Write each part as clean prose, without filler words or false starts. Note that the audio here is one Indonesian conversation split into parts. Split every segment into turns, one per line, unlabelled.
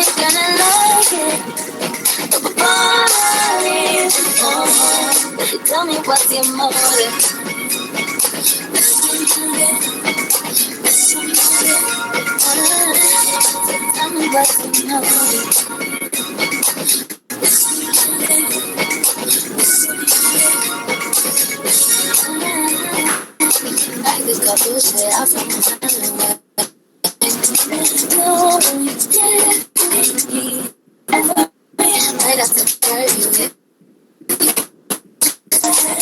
you're gonna like it. But before I leave, tell me what's your motive. Tell me what's your motive. I just got bullshit out from my I got to hurt you. Cause I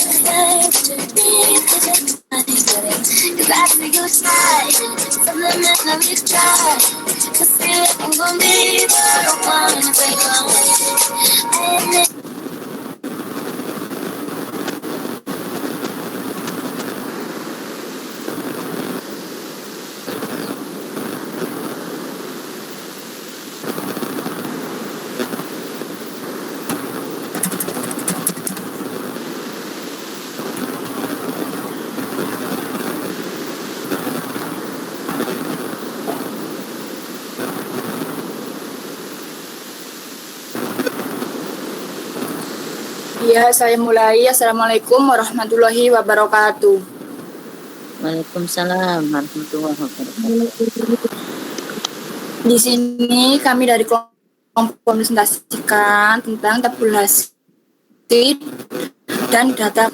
see you try, subliminally try to see if I'm gonna be the one to take away.
Ya, saya mulai. Assalamualaikum warahmatullahi wabarakatuh.
Waalaikumsalam warahmatullahi wabarakatuh.
Di sini kami dari kelompok presentasikan tentang tabulasi dan data.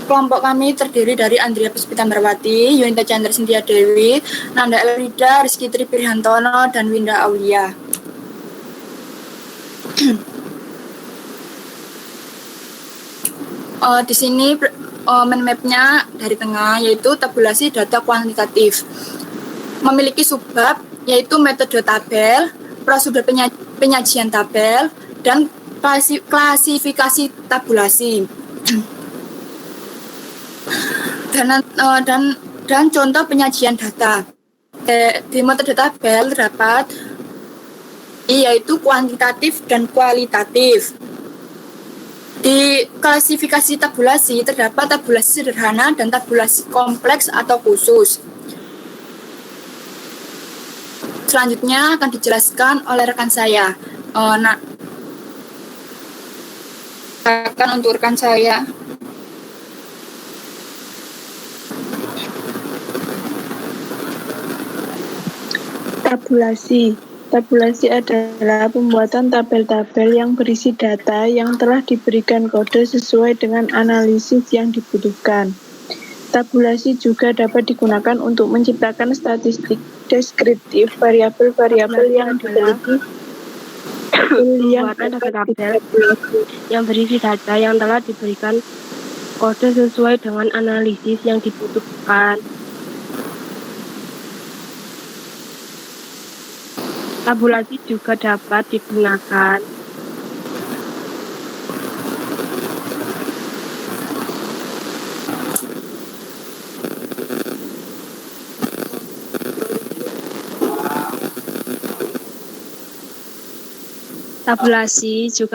Kelompok kami terdiri dari Andrea Puspita Merwati, Yunita Chandra Cynthia Dewi, Nanda Elrida, Rizky Tri Prihantono, dan Winda Aulia. Di sini mind map-nya dari tengah yaitu tabulasi data kuantitatif. Memiliki subbab yaitu metode tabel, prosedur penyajian tabel, dan klasifikasi tabulasi. Dan contoh penyajian data. Di metode tabel terdapat yaitu kuantitatif dan kualitatif. Di klasifikasi tabulasi terdapat tabulasi sederhana dan tabulasi kompleks atau khusus. Selanjutnya akan dijelaskan oleh rekan saya. Untuk rekan saya.
Tabulasi adalah pembuatan tabel-tabel yang berisi data yang telah diberikan kode sesuai dengan analisis yang dibutuhkan. Tabulasi juga dapat digunakan untuk menciptakan statistik deskriptif variabel-variabel yang diteliti.
Pembuatan tabel yang berisi data yang telah diberikan kode sesuai dengan analisis yang dibutuhkan. Tabulasi juga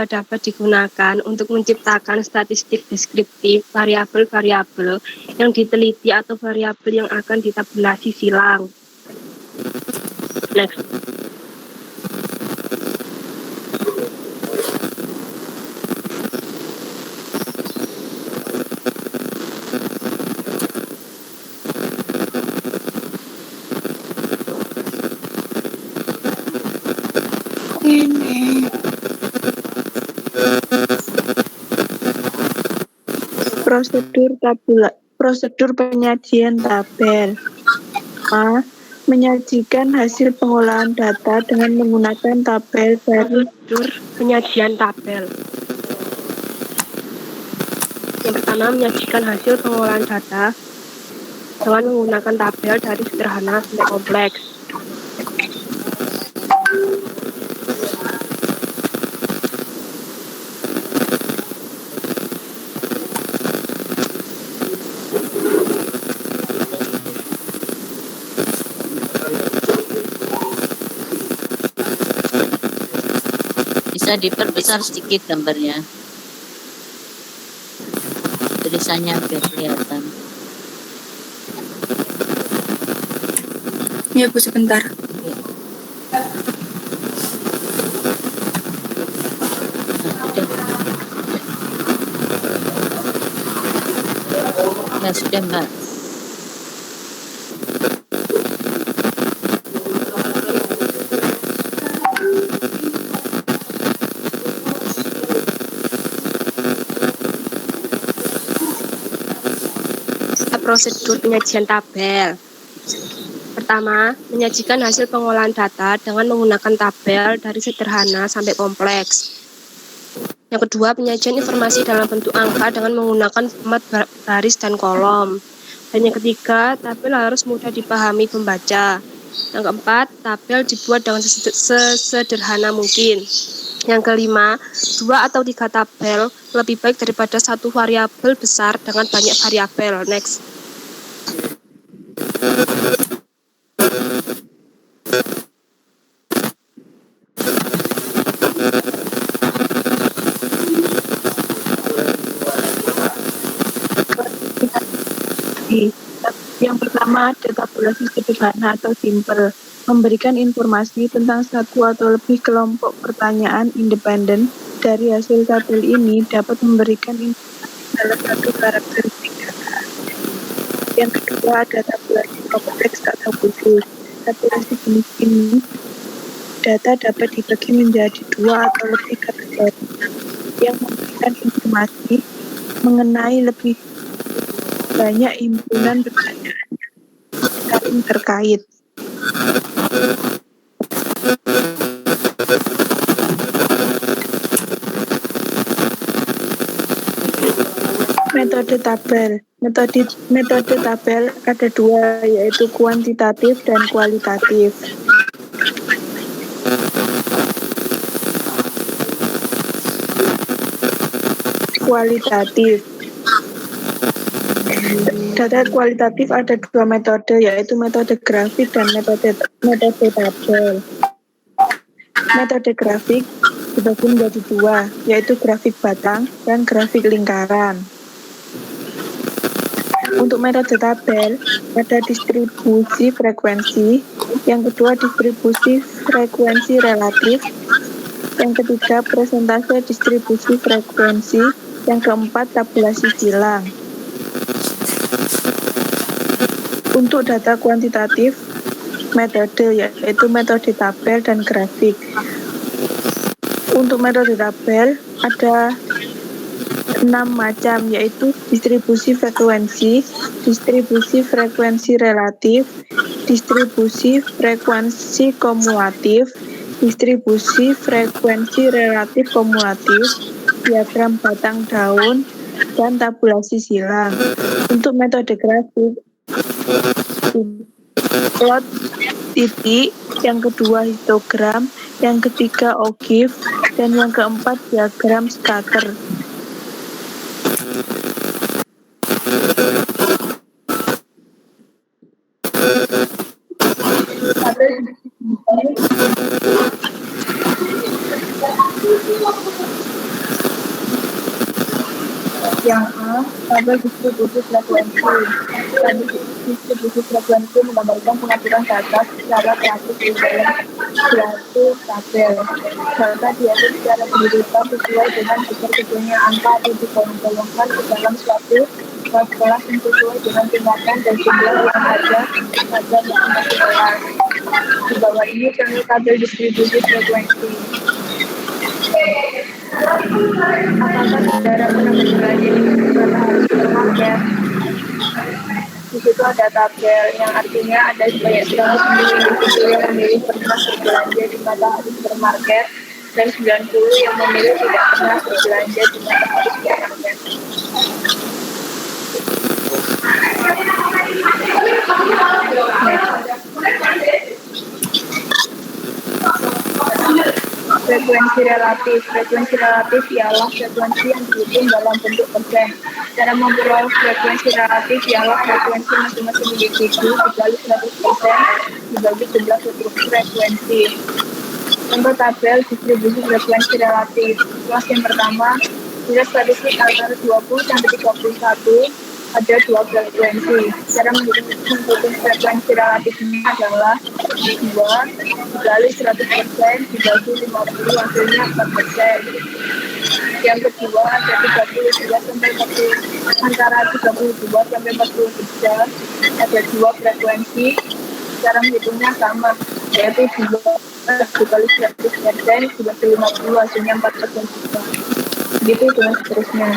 dapat digunakan untuk menciptakan statistik deskriptif variabel-variabel yang diteliti atau variabel yang akan ditabulasi silang. Next.
Prosedur penyajian tabel. A. Menyajikan hasil pengolahan data dengan menggunakan tabel dari
Prosedur penyajian tabel. Yang pertama, menyajikan hasil pengolahan data dengan menggunakan tabel dari sederhana sampai kompleks.
Bisa diperbesar sedikit gambarnya, tulisannya biar kelihatan.
Ya Bu, sebentar.
sudah Mbak.
Prosedur penyajian tabel. Pertama, menyajikan hasil pengolahan data dengan menggunakan tabel dari sederhana sampai kompleks. Yang kedua, penyajian informasi dalam bentuk angka dengan menggunakan format baris dan kolom. Dan yang ketiga, tabel harus mudah dipahami pembaca. Yang keempat, tabel dibuat dengan sesederhana mungkin. Yang kelima, 2 atau 3 tabel lebih baik daripada satu variabel besar dengan banyak variabel. Next.
Yang pertama ada tabulasi sederhana atau simple, memberikan informasi tentang satu atau lebih kelompok pertanyaan independen. Dari hasil tabel ini dapat memberikan informasi salah satu karakteristik data. Yang kedua ada tabulasi kompleks atau khusus. Tabulasi jenis ini data dapat dibagi menjadi 2 atau lebih kategori yang memberikan informasi mengenai lebih banyak himpunan pertanyaan saling terkait. Metode tabel. Metode tabel ada 2, yaitu kuantitatif dan kualitatif. Kualitatif. Data kualitatif ada 2 metode, yaitu metode grafik dan metode tabel. Metode grafik dibagi menjadi 2, yaitu grafik batang dan grafik lingkaran. Untuk metode tabel, ada distribusi frekuensi, yang kedua distribusi frekuensi relatif, yang ketiga persentase distribusi frekuensi, yang keempat tabulasi silang. Untuk data kuantitatif, metode yaitu metode tabel dan grafik. Untuk metode tabel ada 6 macam, yaitu distribusi frekuensi relatif, distribusi frekuensi kumulatif, distribusi frekuensi relatif kumulatif, diagram batang daun, dan tabulasi silang. Untuk metode grafik, plot titik, yang kedua histogram, yang ketiga ogive, dan yang keempat diagram scatter. Yang A, tabel distribusi frekuensi. Tabel distribusi frekuensi menggambarkan pengaturan data secara kreatif di dalam suatu tabel. Data diatur secara berurutan sesuai dengan besar-kecilnya angka atau digolong-golongkan ke dalam suatu kelas yang sesuai dengan tingkatan dan jumlah yang ada pada masing-masing kelas. Di bawah ini contoh tabel distribusi frekuensi. Apakah saudara pernah berbelanja di supermarket? Di situ ada tabel yang artinya ada sebanyak 109 individu yang memilih pernah berbelanja di Matahari Supermarket dan 90 yang memilih tidak pernah berbelanja di Matahari Supermarket. Frekuensi relatif ialah frekuensi yang dihitung dalam bentuk persen. Cara memperoleh frekuensi relatif ialah frekuensi masing-masing individu dikali 100% dibagi jumlah frekuensi. Contoh tabel distribusi frekuensi relatif. Kelas yang pertama, bila statistik antara 20 sampai 31 ada 2 frekuensi. Cara menghitung frekuensi relatifnya adalah 2 dikali 100% dibagi 50, hasilnya 4%.
Yang kedua ada 32 sampai 40, antara 32 sampai 43. Ada dua frekuensi, cara menghitungnya sama, yaitu 2 dikali 100 Hz dibagi 50, hasilnya 4% juga. Gitu dengan seterusnya.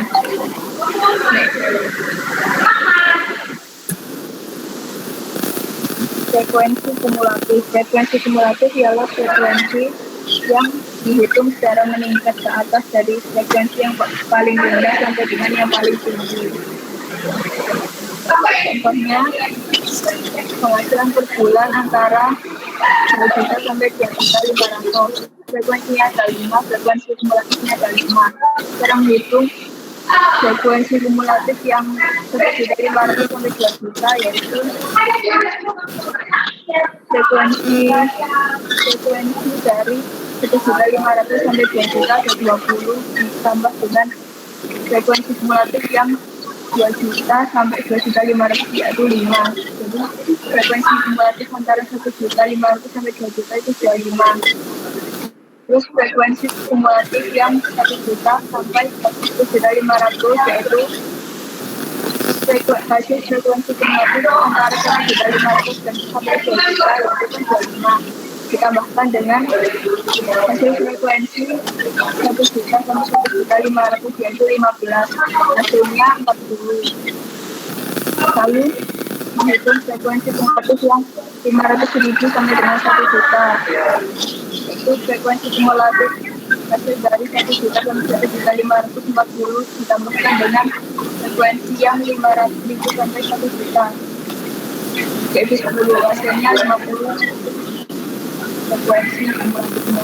Frekuensi kumulatif ialah frekuensi yang dihitung secara meningkat ke atas dari frekuensi yang paling rendah sampai dengan yang paling tinggi. Contohnya, penghasilan per bulan antara 2 juta sampai 2.500.000. Frekuensinya ada 5, frekuensi kumulatifnya ada 5. Cara menghitung frekuensi kumulatif yang 1.500.000 sampai 2 juta yaitu frekuensi dari 1.500.000 sampai 2 juta ada 20 ditambah dengan frekuensi kumulatif yang 2 juta sampai 2.500.000 yaitu 5. Jadi frekuensi kumulatif antara 1.500.000 sampai 2 juta itu 25. Terus frekuensi kumulatif yang 1 juta sampai 1.500.000 yaitu hasil frekuensi kumulatif antara 1.500.000 dan sampai 2 juta yaitu kan 25. Ditambahkan dengan hasil frekuensi 1 juta sampai 1.500.000 yaitu 15. Hasilnya 40. Lalu menghitung frekuensi kumulatif yang 500.000 sampai dengan 1 juta. Itu frekuensi kumulatif hasil dari 1 juta sampai 1.540 ditambahkan dengan frekuensi yang 500.000 sampai 1 juta yaitu 10, hasilnya 50 frekuensi kumulatifnya.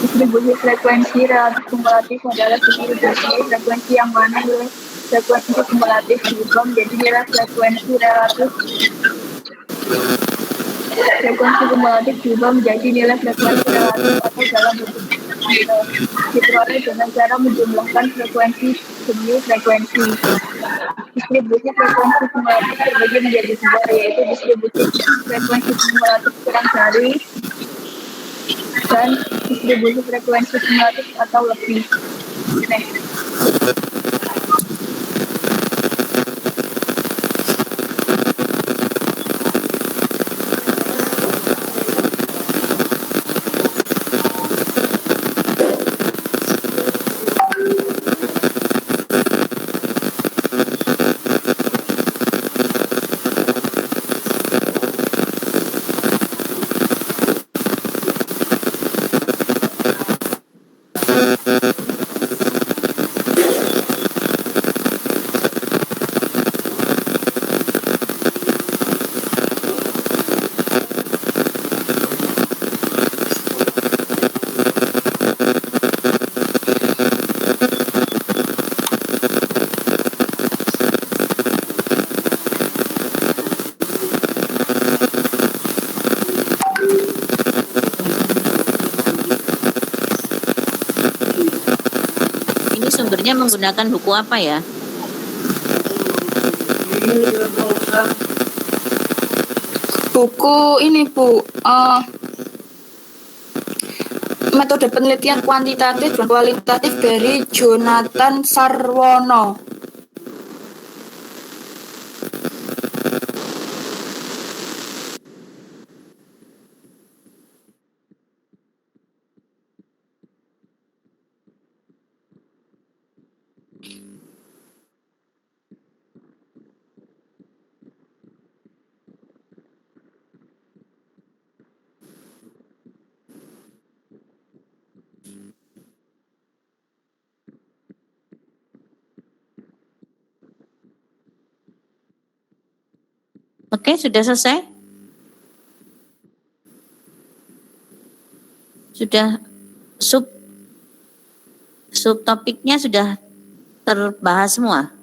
Distribusi frekuensi relatif kumulatif adalah distribusi frekuensi yang mana nilai frekuensi kumulatif diubah menjadi nilai frekuensi relatif. Frekuensi kumulatif diubah menjadi nilai frekuensi relatif atau dalam bentuk diperoleh dengan cara menjumlahkan frekuensi demi frekuensi. Distribusi frekuensi kumulatif terbagi menjadi 2, yaitu distribusi frekuensi kumulatif kurang dari dan distribusi frekuensi kumulatif atau lebih.
Sumbernya menggunakan buku apa ya?
Buku ini Bu, metode penelitian kuantitatif dan kualitatif dari Jonathan Sarwono.
Oke, sudah selesai? Sudah subtopiknya sudah terbahas semua?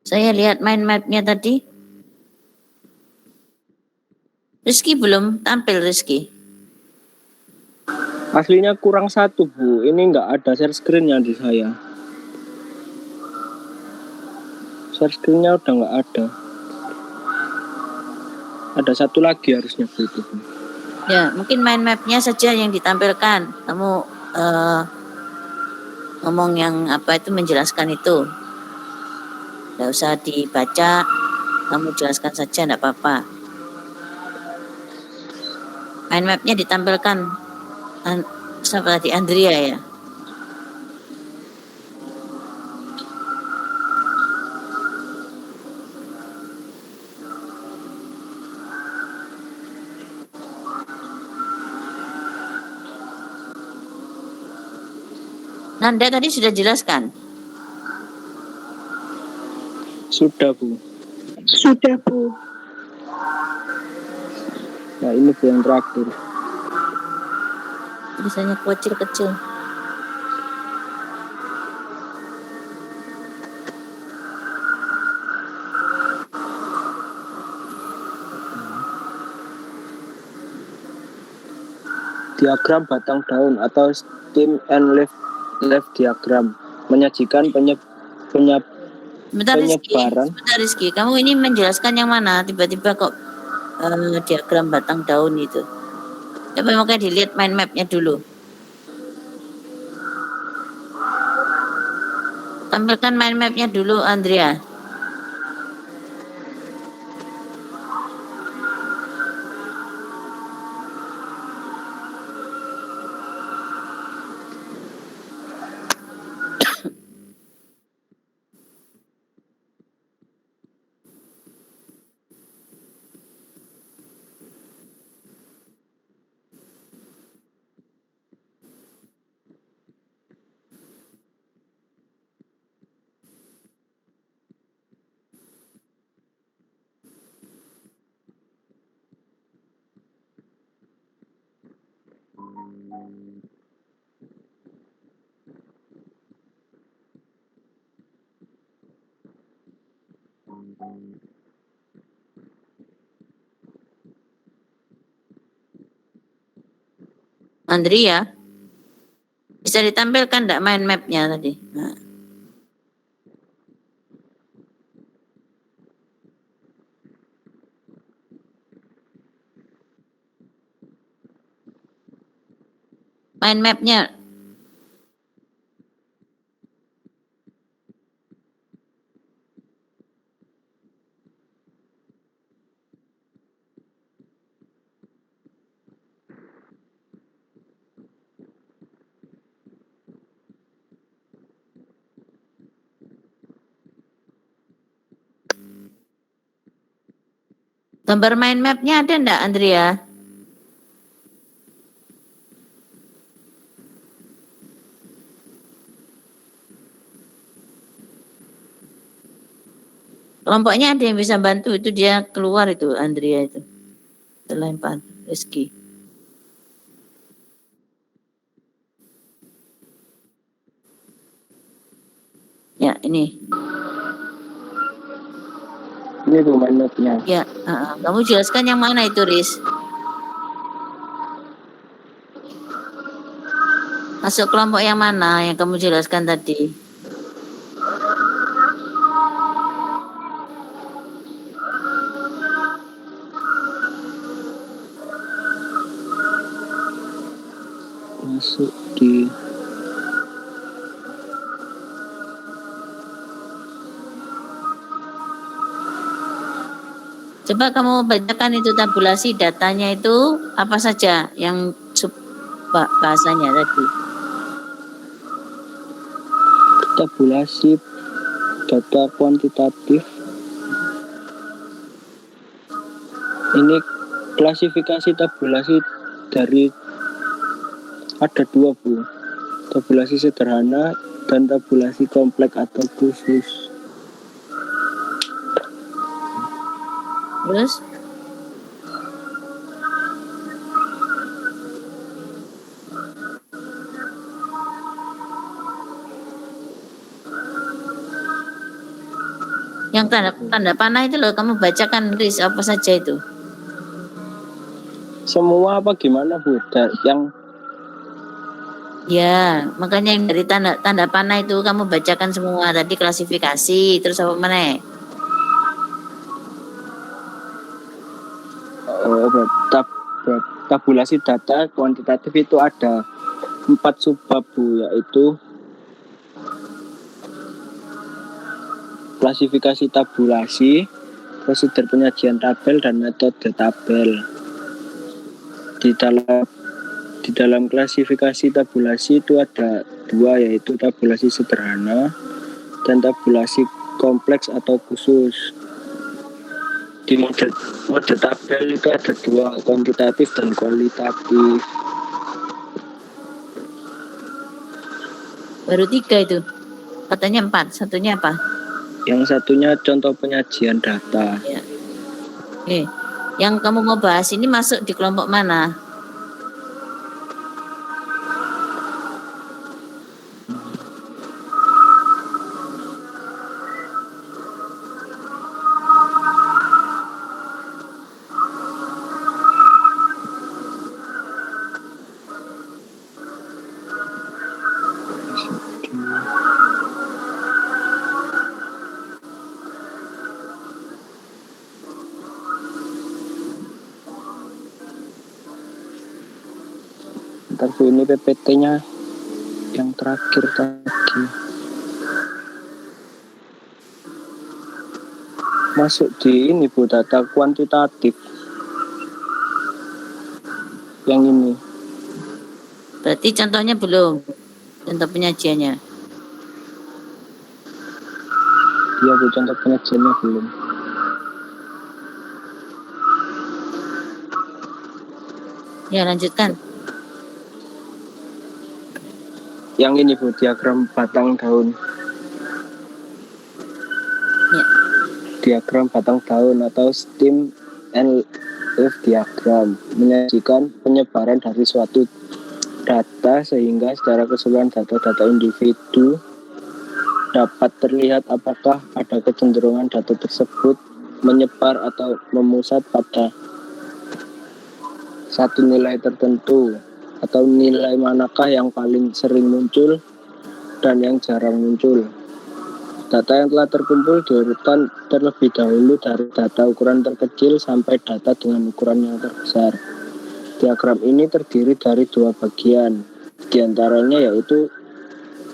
Saya lihat mind map-nya tadi. Rizky belum tampil, Rizky.
Aslinya kurang 1 Bu, ini nggak ada share screen-nya di saya. Share screen-nya udah nggak ada. Ada satu lagi harusnya Bu itu.
Ya, mungkin mind map-nya saja yang ditampilkan. Kamu ngomong yang apa itu menjelaskan itu. Tidak usah dibaca, kamu jelaskan saja, tidak apa-apa. Mind map-nya ditampilkan. Siapa tadi? Andrea ya? Nanda tadi sudah jelaskan.
Sudah Bu.
Sudah, Bu.
Nah ini Bu yang terakhir.
Tulisannya kecil-kecil.
Diagram batang daun atau stem and leaf diagram menyajikan
Sebentar
penyebaran.
Rizky, kamu ini menjelaskan yang mana? Tiba-tiba kok diagram batang daun itu. Coba makanya dilihat mind map-nya dulu. Tampilkan mind map-nya dulu, Andrea. Andrea, bisa ditampilkan enggak mind map-nya tadi? Nah. Mind map-nya. Gambar mind map-nya ada enggak, Andrea? Kelompoknya ada yang bisa bantu, itu dia keluar itu, Andrea itu. Selain Pak Rizky. Ya, ini.
Ini tuh mind map-nya.
Ya, kamu jelaskan yang mana itu, Riz? Masuk kelompok yang mana yang kamu jelaskan tadi?
Masuk di
Coba kamu bacakan itu tabulasi datanya itu apa saja yang bahasanya tadi.
tabulasi data kuantitatif. Ini klasifikasi tabulasi dari ada dua Bu. Tabulasi sederhana dan tabulasi kompleks atau khusus.
Terus yang tanda panah itu loh, kamu bacakan Riz apa saja itu.
Semua apa gimana Bu? Yang
Ya, makanya yang dari tanda panah itu kamu bacakan semua tadi, klasifikasi, terus apa mana?
tabulasi data kuantitatif itu ada 4 subbab Bu, yaitu klasifikasi tabulasi, prosedur penyajian tabel, dan metode tabel. Di dalam klasifikasi tabulasi itu ada 2, yaitu tabulasi sederhana dan tabulasi kompleks atau khusus. Di mode tabel itu ada 2, kuantitatif dan kualitatif.
Baru 3 itu. Katanya 4. Satunya apa?
Yang satunya contoh penyajian data.
Ya. Oke. Yang kamu mau bahas ini masuk di kelompok mana?
Ntar Bu, ini PPT-nya yang terakhir tadi. Masuk di ini Bu, data kuantitatif. Yang ini.
Berarti contohnya belum. Contoh penyajiannya.
Iya Bu, contoh penyajiannya belum.
Ya, lanjutkan.
Yang ini Bu, diagram batang daun.
Ya.
Diagram batang daun atau stem and leaf diagram menyajikan penyebaran dari suatu data sehingga secara keseluruhan data-data individu dapat terlihat apakah ada kecenderungan data tersebut menyebar atau memusat pada satu nilai tertentu, atau nilai manakah yang paling sering muncul dan yang jarang muncul. Data yang telah terkumpul diurutkan terlebih dahulu dari data ukuran terkecil sampai data dengan ukuran yang terbesar. Diagram ini terdiri dari 2 bagian, di antaranya yaitu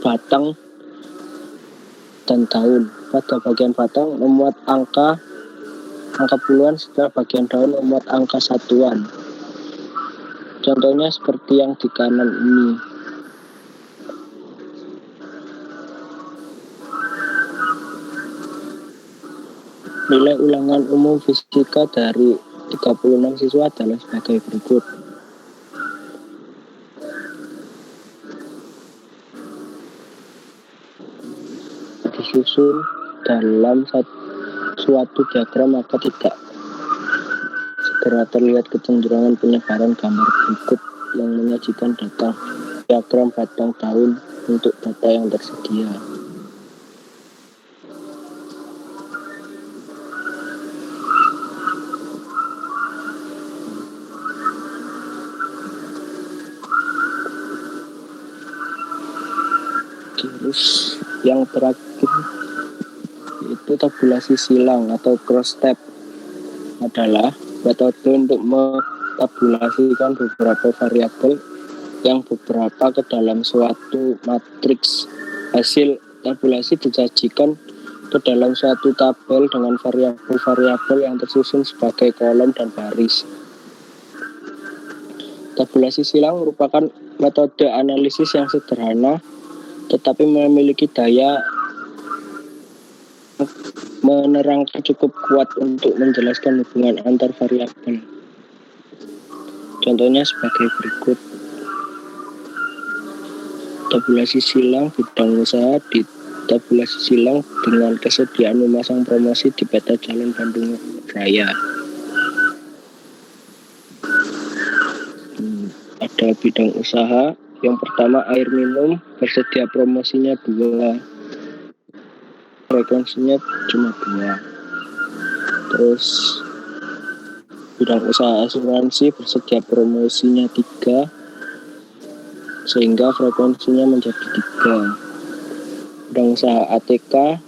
batang dan daun. Pada bagian batang memuat angka puluhan, setelah bagian daun memuat angka satuan. Contohnya seperti yang di kanan ini. Nilai ulangan umum fisika dari 36 siswa adalah sebagai berikut. Disusun dalam suatu diagram maka tidak segera terlihat kecenderungan penyebaran gambar berikut yang menyajikan data diagram batang daun untuk data yang tersedia. Terus yang terakhir itu tabulasi silang atau cross step adalah metode untuk mentabulasikan beberapa variabel yang beberapa ke dalam suatu matriks. Hasil tabulasi disajikan ke dalam suatu tabel dengan variabel-variabel yang tersusun sebagai kolom dan baris. Tabulasi silang merupakan metode analisis yang sederhana tetapi memiliki daya menerangkan cukup kuat untuk menjelaskan hubungan antar variabel. Contohnya sebagai berikut. Tabulasi silang bidang usaha di tabulasi silang dengan kesediaan memasang promosi di peta jalan Bandung Raya. Ada bidang usaha. Yang pertama air minum, bersedia promosinya 2, frekuensinya cuma 2. Terus bidang usaha asuransi bersedia promosinya 3, sehingga frekuensinya menjadi 3. Bidang usaha ATK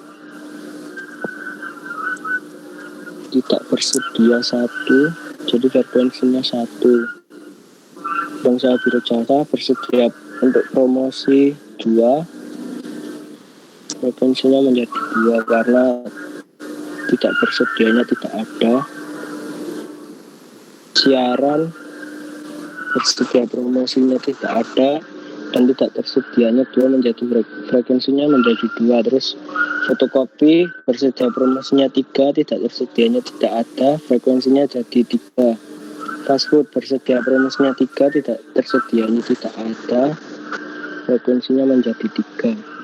tidak bersedia 1, jadi frekuensinya 1. Bangsa Biro Jasa bersedia untuk promosi 2, frekuensinya menjadi 2 karena tidak bersedianya tidak ada. Siaran bersedia promosinya tidak ada dan tidak tersedianya 2 menjadi frekuensinya menjadi 2. Terus fotokopi bersedia promosinya 3, tidak tersedianya tidak ada, frekuensinya jadi 3. Fast food bersedia promosinya 3, tidak tersedianya tidak ada, frekuensinya menjadi 3.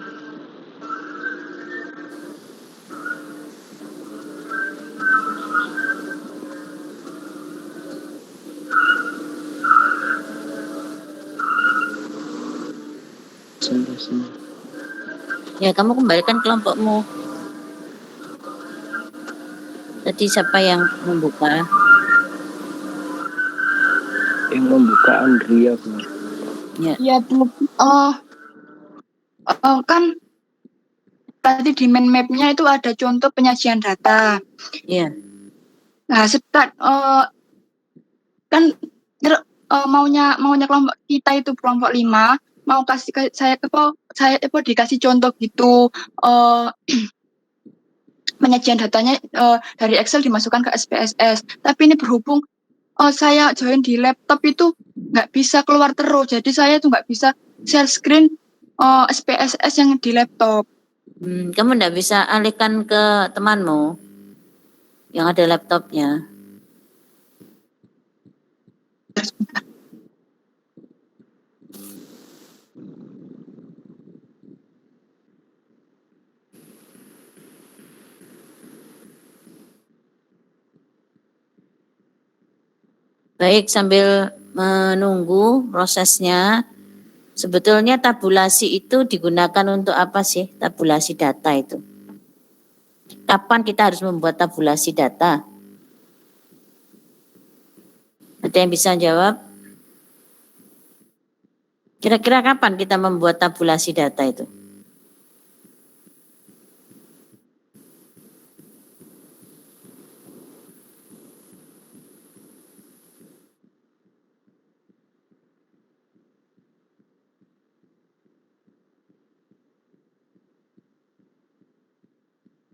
Ya, kamu kembalikan kelompokmu. Tadi siapa yang membuka?
Yang membuka Andrea, Bu.
Ya.
Ya, Bu. Kan tadi di main map-nya itu ada contoh penyajian data.
Iya.
Nah, kan maunya kelompok kita itu kelompok 5 mau kasih saya dikasih contoh gitu penyajian datanya dari Excel dimasukkan ke SPSS. Tapi ini berhubung saya join di laptop itu nggak bisa keluar terus, jadi saya tuh nggak bisa share screen SPSS yang di laptop.
Kamu nggak bisa alihkan ke temanmu yang ada laptopnya. Baik, sambil menunggu prosesnya, sebetulnya tabulasi itu digunakan untuk apa sih, tabulasi data itu? Kapan kita harus membuat tabulasi data? Ada yang bisa jawab? Kira-kira kapan kita membuat tabulasi data itu?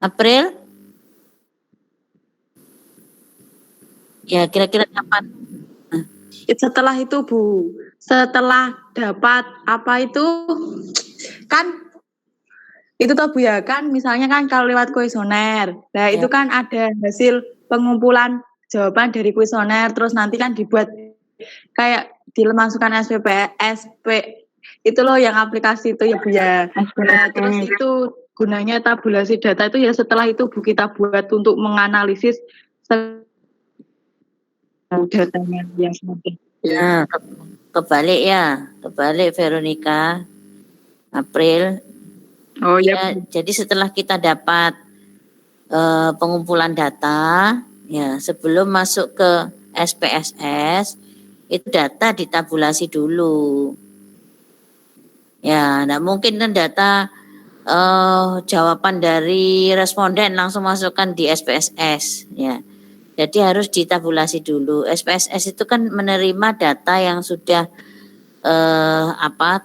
April? Ya, kira-kira kapan?
Setelah itu, Bu. Setelah dapat apa itu, kan itu toh Bu ya, kan misalnya kan kalau lewat kuesioner. Nah, itu kan ada hasil pengumpulan jawaban dari kuesioner, terus nanti kan dibuat kayak dimasukkan itu loh yang aplikasi itu ya Bu ya. Nah, terus itu gunanya tabulasi data itu ya setelah itu Bu kita buat untuk menganalisis datanya yang seperti itu.
Nah, kebalik Veronica, April.
Oh
ya. Jadi setelah kita dapat pengumpulan data, ya sebelum masuk ke SPSS itu data ditabulasi dulu. Ya, nggak mungkin kan data jawaban dari responden langsung masukkan di SPSS, ya. Jadi harus ditabulasi dulu. SPSS itu kan menerima data yang sudah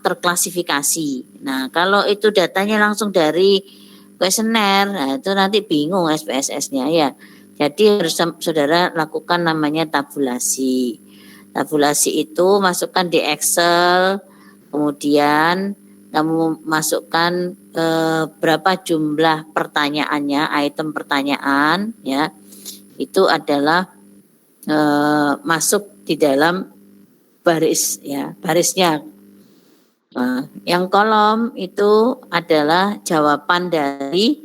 terklasifikasi. Nah, kalau itu datanya langsung dari kuesioner, nah itu nanti bingung SPSS-nya ya. Jadi harus saudara lakukan namanya tabulasi. Tabulasi itu masukkan di Excel, kemudian kamu masukkan berapa jumlah pertanyaannya, item pertanyaan ya. Itu adalah masuk di dalam baris ya, barisnya. Nah, yang kolom itu adalah jawaban dari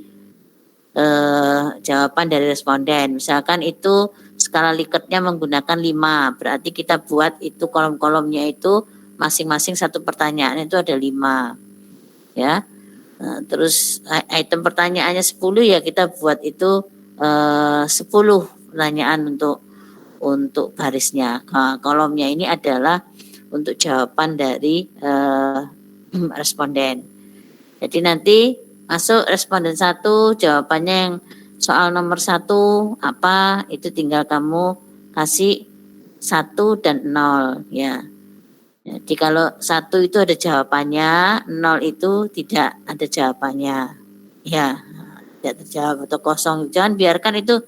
responden. Misalkan itu skala Likert-nya menggunakan 5, berarti kita buat itu kolom-kolomnya itu masing-masing satu pertanyaan itu ada 5. Ya. Nah, terus item pertanyaannya 10 ya kita buat itu 10 pertanyaan untuk barisnya. Nah, kolomnya ini adalah untuk jawaban dari responden. Jadi nanti masuk responden 1, jawabannya yang soal nomor 1 apa, itu tinggal kamu kasih 1 dan 0 ya. Jadi kalau 1 itu ada jawabannya, 0 itu tidak ada jawabannya. Ya, tidak terjawab atau kosong. Jangan biarkan itu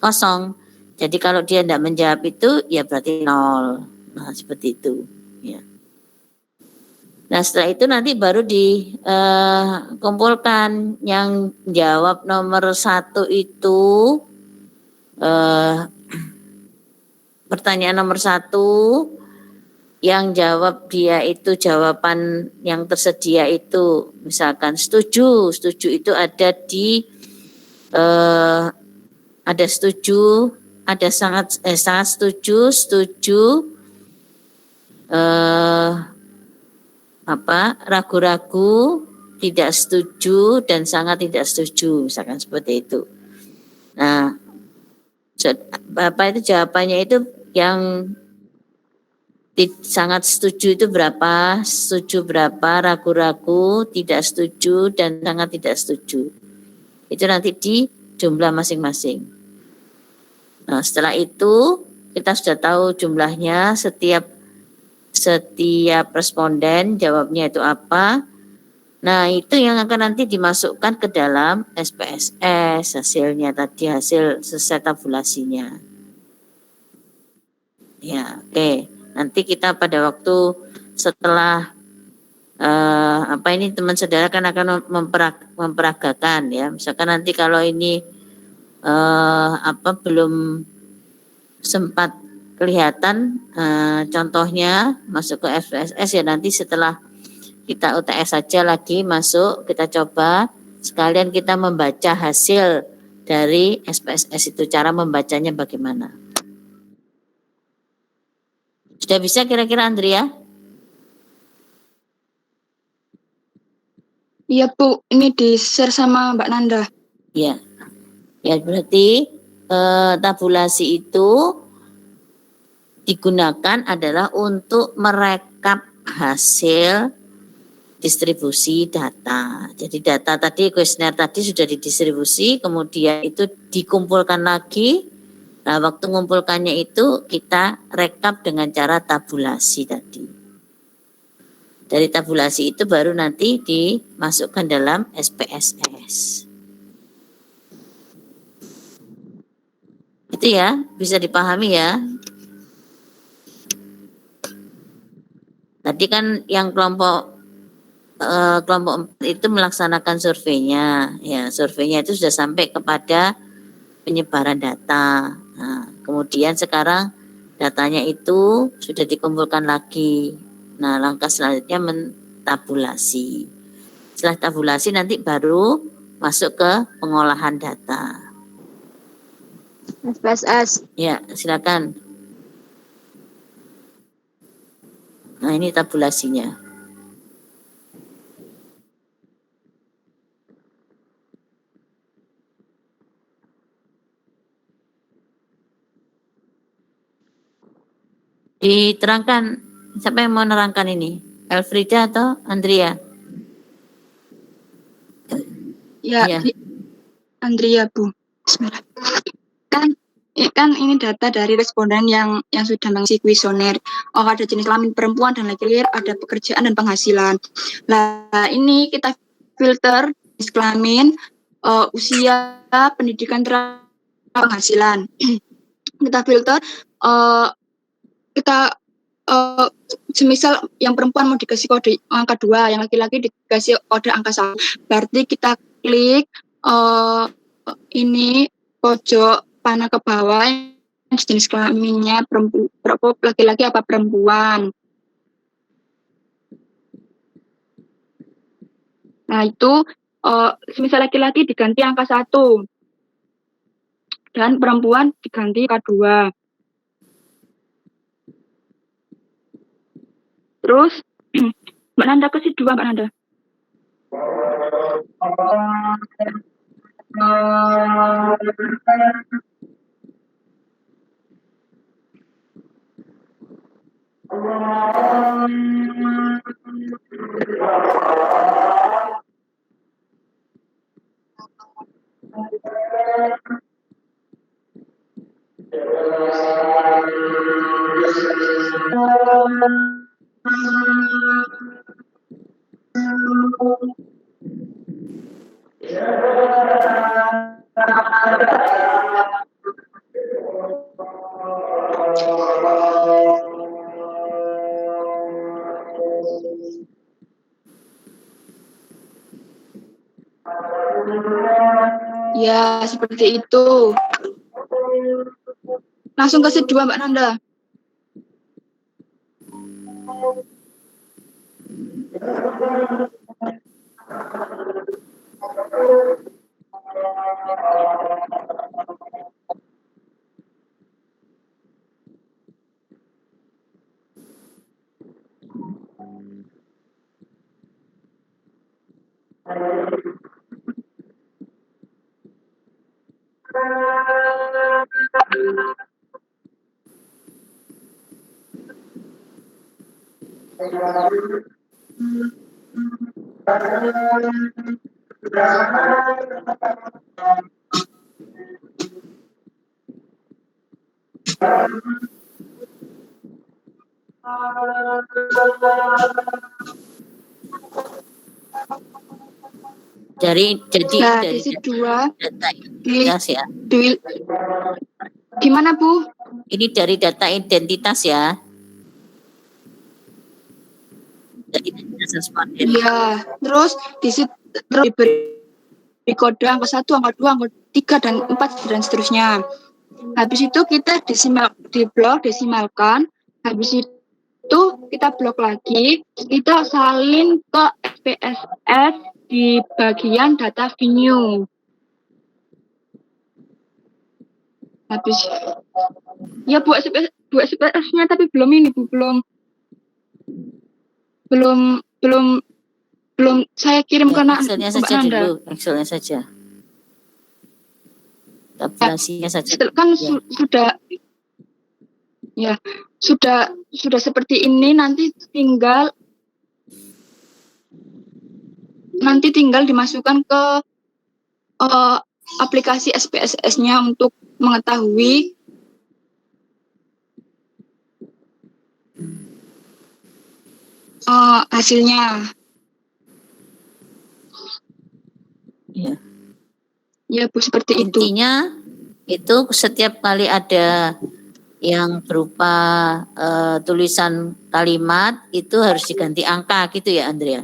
kosong. Jadi kalau dia tidak menjawab itu ya berarti 0. Nah, seperti itu ya. Nah, setelah itu nanti baru dikumpulkan yang jawab nomor 1 itu pertanyaan nomor 1 yang jawab dia itu jawaban yang tersedia itu misalkan setuju itu ada di ada setuju, ada sangat setuju ragu-ragu, tidak setuju dan sangat tidak setuju misalkan seperti itu. Nah, Bapak itu jawabannya itu yang sangat setuju itu berapa, setuju berapa, ragu-ragu, tidak setuju dan sangat tidak setuju. Itu nanti di jumlah masing-masing. Nah, setelah itu kita sudah tahu jumlahnya, setiap responden jawabnya itu apa. Nah, itu yang akan nanti dimasukkan ke dalam SPSS hasilnya tadi, hasil selesai tabulasinya. Ya, oke. Nanti kita pada waktu setelah ini teman saudara kan akan memperagakan ya. Misalkan nanti kalau ini belum sempat kelihatan contohnya masuk ke SPSS ya, nanti setelah kita UTS saja lagi masuk, kita coba sekalian kita membaca hasil dari SPSS itu, cara membacanya bagaimana. Sudah bisa kira-kira Andrea?
Iya Bu, ini di-share sama Mbak Nanda.
Ya, ya berarti tabulasi itu digunakan adalah untuk merekap hasil distribusi data. Jadi data tadi, kuesioner tadi sudah didistribusi, kemudian itu dikumpulkan lagi. Nah, waktu mengumpulkannya itu kita rekap dengan cara tabulasi tadi. Dari tabulasi itu baru nanti dimasukkan dalam SPSS. Itu ya, bisa dipahami ya. Tadi kan yang kelompok 4 itu melaksanakan surveinya. Ya, surveinya itu sudah sampai kepada penyebaran data. Nah, kemudian sekarang datanya itu sudah dikumpulkan lagi. Nah, langkah selanjutnya mentabulasi. Setelah tabulasi nanti baru masuk ke pengolahan data.
SPSS.
Ya, silakan. Nah, ini tabulasinya. Diterangkan, siapa yang mau menerangkan ini? Elfrida atau Andrea?
Ya,
Ya.
Andrea Bu. Bismillah. Kan ini data dari responden yang sudah mengisi kuesioner. Oh, ada jenis kelamin perempuan dan laki-laki, ada pekerjaan dan penghasilan. Nah, ini kita filter jenis kelamin, usia, pendidikan, penghasilan. Kita filter, kita semisal yang perempuan mau dikasih kode angka 2, yang laki-laki dikasih kode angka 1. Berarti kita klik ini pojok panah ke bawah jenis kelaminnya laki-laki apa perempuan. Nah, itu semisal laki-laki diganti angka 1 dan perempuan diganti angka 2. Terus Mbak Nanda kasih 2, Mbak Nanda. Ya, seperti itu. Langsung ke set 2, Mbak Nanda.
Jadi
Nah,
dari
di set 2
data
di,
identitas ya.
gimana, Bu?
Ini dari data identitas ya. Dari identitas responden.
Iya, terus di situ terus diberi kode angka 1, angka 2, angka 3 dan 4 dan seterusnya. Habis itu kita desimalkan. Habis itu kita blok lagi, kita salin ke SPSS di bagian data venue. Habis ya Bu SPSS-nya tapi belum ini Bu, belum saya kirim ke
Excelnya
Mbak
saja
Nanda.
dulu, Excelnya saja. Tabulasinya saja.
Kan
Ya.
sudah seperti ini, nanti tinggal dimasukkan ke aplikasi SPSS-nya untuk mengetahui hasilnya.
Ya.
Ya Bu, seperti itu.
Intinya itu setiap kali ada yang berupa tulisan kalimat itu harus diganti angka gitu ya Andrea?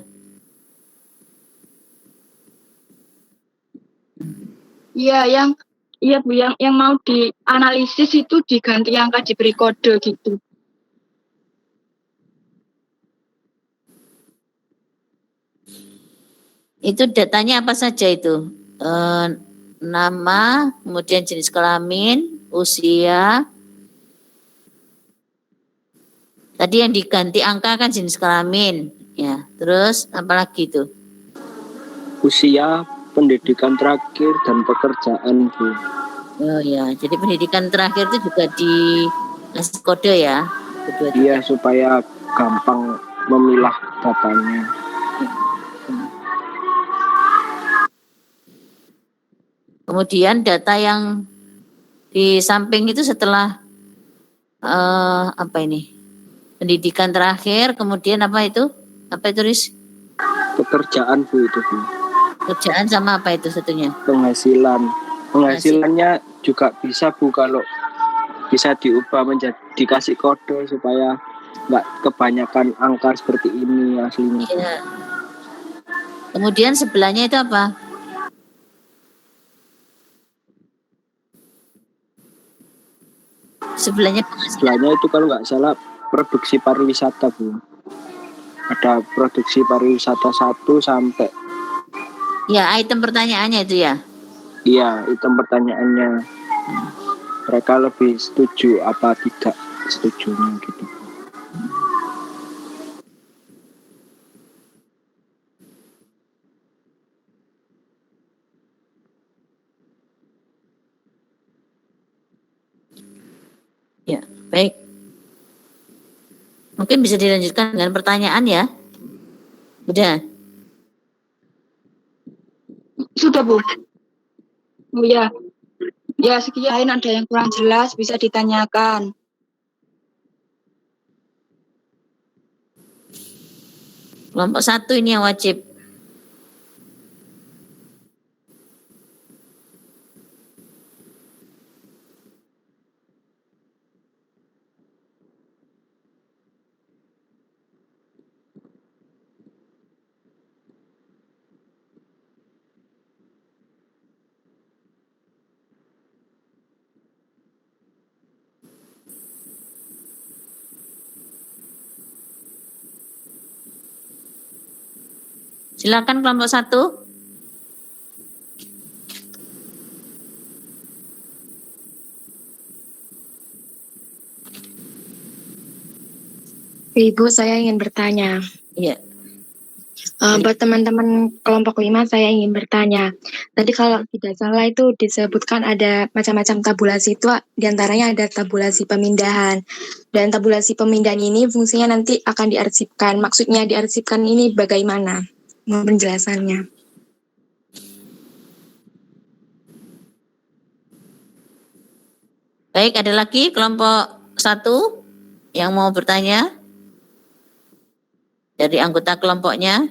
Iya Bu, yang mau dianalisis itu diganti angka, diberi kode gitu.
Itu datanya apa saja itu? Nama, kemudian jenis kelamin, usia. Tadi yang diganti angka kan jenis kelamin, ya. Terus apalagi itu?
Usia, pendidikan terakhir, dan pekerjaan, Bu.
Oh ya, jadi pendidikan terakhir itu juga dikasih kode ya?
Iya, supaya gampang memilah datanya.
Kemudian data yang di samping itu setelah apa ini? Pendidikan terakhir, kemudian apa itu? Apa itu, Riz?
Pekerjaan, Bu, itu, Bu.
Kerjaan sama apa itu satunya?
Penghasilan. Penghasilannya juga bisa, Bu, kalau bisa diubah menjadi dikasih kode supaya nggak kebanyakan angka seperti ini aslinya.
Iya. Kemudian sebelahnya itu apa? Sebelahnya
itu kalau nggak salah produksi pariwisata, Bu. Ada produksi pariwisata 1 sampai.
Ya, item pertanyaannya itu ya?
Iya, item pertanyaannya. Mereka lebih setuju apa tidak setujunya gitu.
Ya, baik. Mungkin bisa dilanjutkan dengan pertanyaan ya? Udah?
Sudah Bu. Oh ya. Ya, sekian ada yang kurang jelas bisa ditanyakan.
Kelompok 1 ini yang wajib. Silakan kelompok 1.
Ibu, saya ingin bertanya.
Iya.
Buat teman-teman kelompok 5, saya ingin bertanya. Tadi kalau tidak salah itu disebutkan ada macam-macam tabulasi itu, diantaranya ada tabulasi pemindahan. Dan tabulasi pemindahan ini fungsinya nanti akan diarsipkan. Maksudnya diarsipkan ini bagaimana? Mohon penjelasannya.
Baik, ada lagi kelompok 1 yang mau bertanya dari anggota kelompoknya.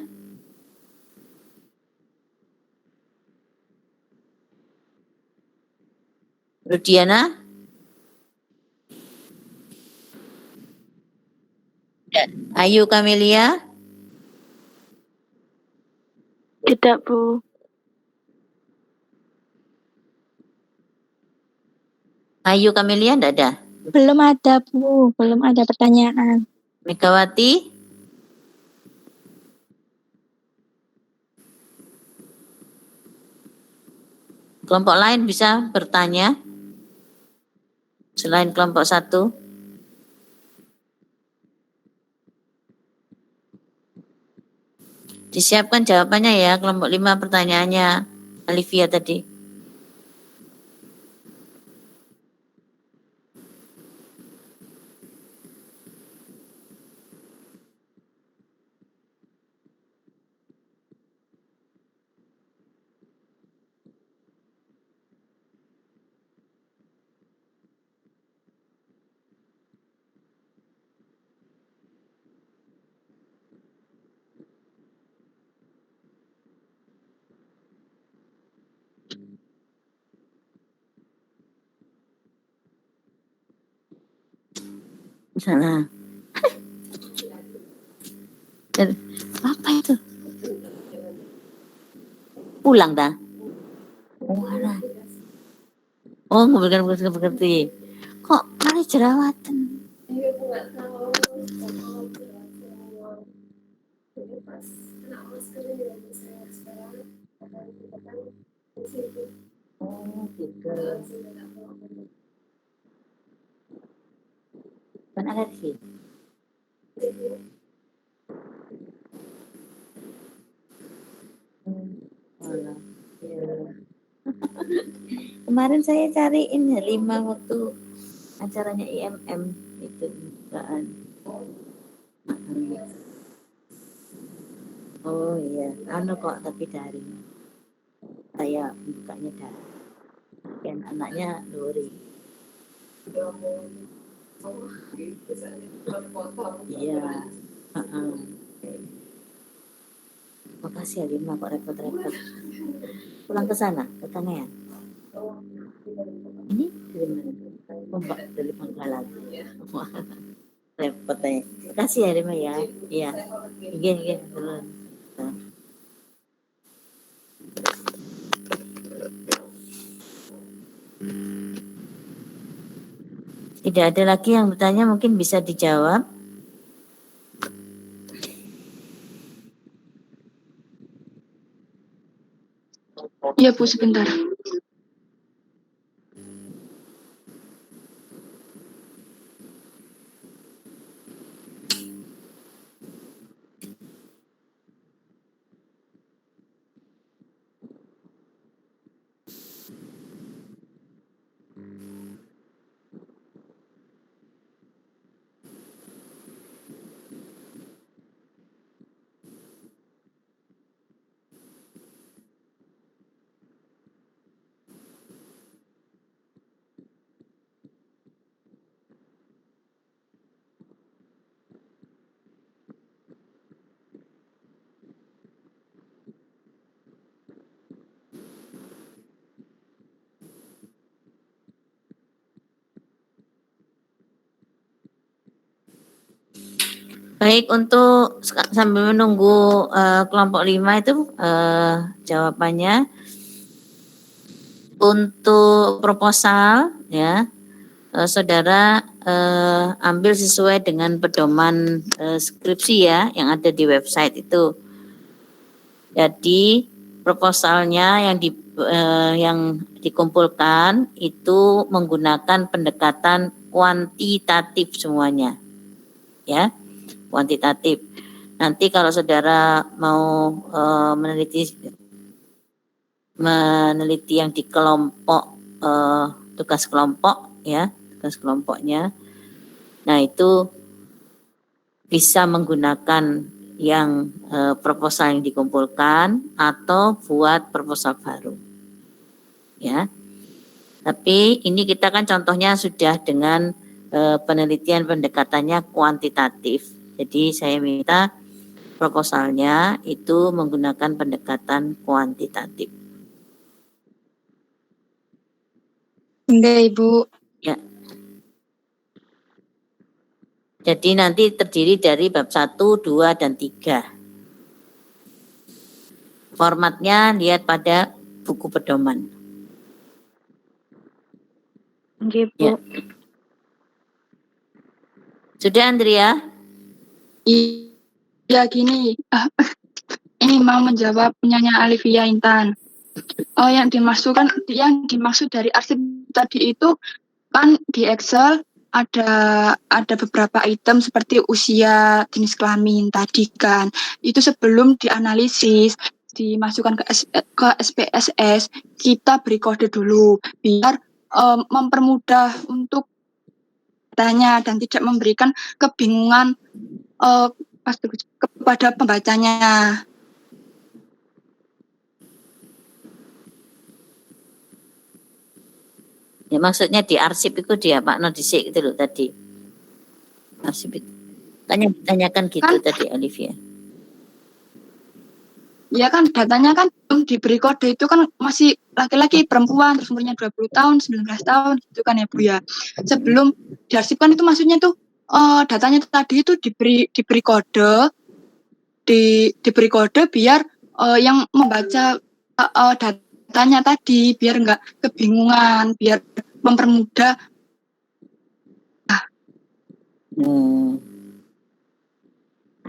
Rudiana? Ayu Kamelia?
Tidak, Bu.
Ayu Kamelia enggak ada?
Belum ada, Bu. Belum ada pertanyaan.
Megawati? Kelompok lain bisa bertanya selain kelompok 1. Disiapkan jawabannya ya, kelompok 5 pertanyaannya Alivia tadi. Sana. Apa itu? Pulang dah. Oh, bukan mengerti. Kok malah jerawatan? Oh, gitu. Kan alergi. Kemarin saya cariin 5 waktu acaranya IMM itu bukaan. Oh iya, kok tapi daring. Saya bukanya daring. Dan anaknya Lori. Iya. Makasih ya Lima kok repot-repot. Pulang ke sana, ke Kangean. Ini dari mana? Mbak dari Pangkalan. Repot ya. Makasih ya Lima ya. Iya. Iya. Tidak ada lagi yang bertanya, mungkin bisa dijawab.
Iya, Bu, sebentar.
Baik, untuk sambil menunggu kelompok 5 itu jawabannya. Untuk proposal ya, saudara ambil sesuai dengan pedoman skripsi ya yang ada di website itu. Jadi proposalnya yang dikumpulkan itu menggunakan pendekatan kuantitatif semuanya, ya, kuantitatif. Nanti kalau saudara mau meneliti yang di kelompok, tugas kelompok, ya, tugas kelompoknya, nah itu bisa menggunakan yang proposal yang dikumpulkan atau buat proposal baru, ya. Tapi ini kita kan contohnya sudah dengan penelitian pendekatannya kuantitatif. Jadi saya minta proposalnya itu menggunakan pendekatan kuantitatif.
Enggak, Ibu.
Ya. Jadi nanti terdiri dari bab 1, 2, dan 3. Formatnya lihat pada buku pedoman.
Oke, Bu.
Ya. Sudah, Andrea?
Iya gini, ini mau menjawab punyanya Alivia Intan. Yang dimaksud dari arsip tadi itu kan di Excel ada beberapa item seperti usia, jenis kelamin tadi kan. Itu sebelum dianalisis dimasukkan ke SPSS, kita beri kode dulu biar mempermudah untuk tanya dan tidak memberikan kebingungan kepada pembacanya.
Ya, maksudnya di arsip itu dia Pak Nodisik gitu loh tadi. Arsip itu. Tanyakan gitu kan, tadi Olivia.
Ya kan datanya kan diberi kode itu kan masih laki-laki perempuan terus umurnya 20 tahun, 19 tahun gitu kan ya Bu ya. Sebelum diarsipkan itu maksudnya tuh datanya tadi itu diberi kode diberi kode biar yang membaca datanya tadi biar enggak kebingungan, biar mempermudah.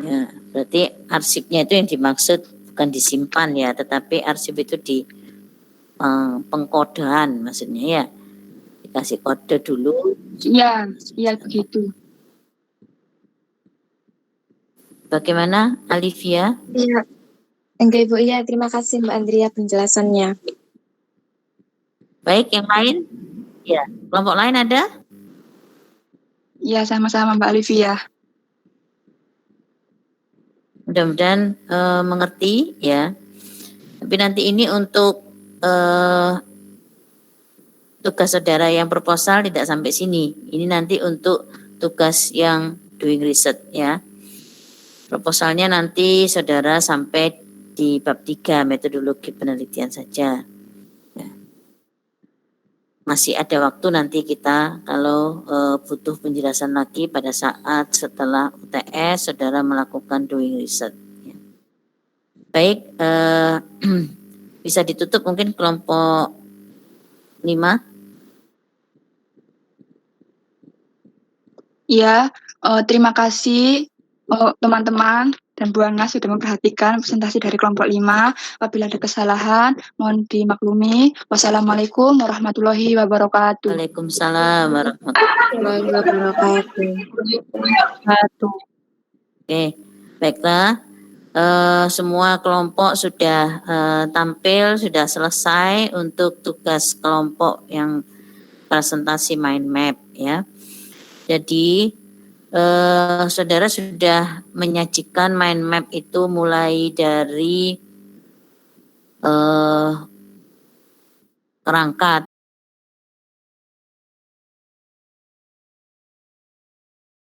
Ya, berarti arsipnya itu yang dimaksud bukan disimpan ya, tetapi arsip itu di pengkodean maksudnya ya. Dikasih kode dulu.
Iya, iya begitu.
Bagaimana Alivia?
Iya. Enggak, Ibu. Iya, terima kasih Mbak Andrea penjelasannya.
Baik, yang lain? Ya, kelompok lain ada?
Iya, sama-sama Mbak Alivia.
Mudah-mudahan mengerti ya. Tapi nanti ini untuk tugas saudara yang proposal tidak sampai sini. Ini nanti untuk tugas yang doing research ya. Proposalnya nanti saudara sampai di bab 3 metodologi penelitian saja. Ya. Masih ada waktu nanti kita kalau butuh penjelasan lagi pada saat setelah UTS saudara melakukan doing research. Ya. Baik, bisa ditutup mungkin kelompok 5.
Ya, terima kasih teman-teman dan Bu Ana sudah memperhatikan presentasi dari kelompok 5. Apabila ada kesalahan, mohon dimaklumi. Wassalamualaikum warahmatullahi wabarakatuh.
Waalaikumsalam warahmatullahi
wabarakatuh.
Oke, baiklah. Semua kelompok sudah tampil, sudah selesai untuk tugas kelompok yang presentasi mind map ya. Jadi saudara sudah menyajikan mind map itu mulai dari kerangka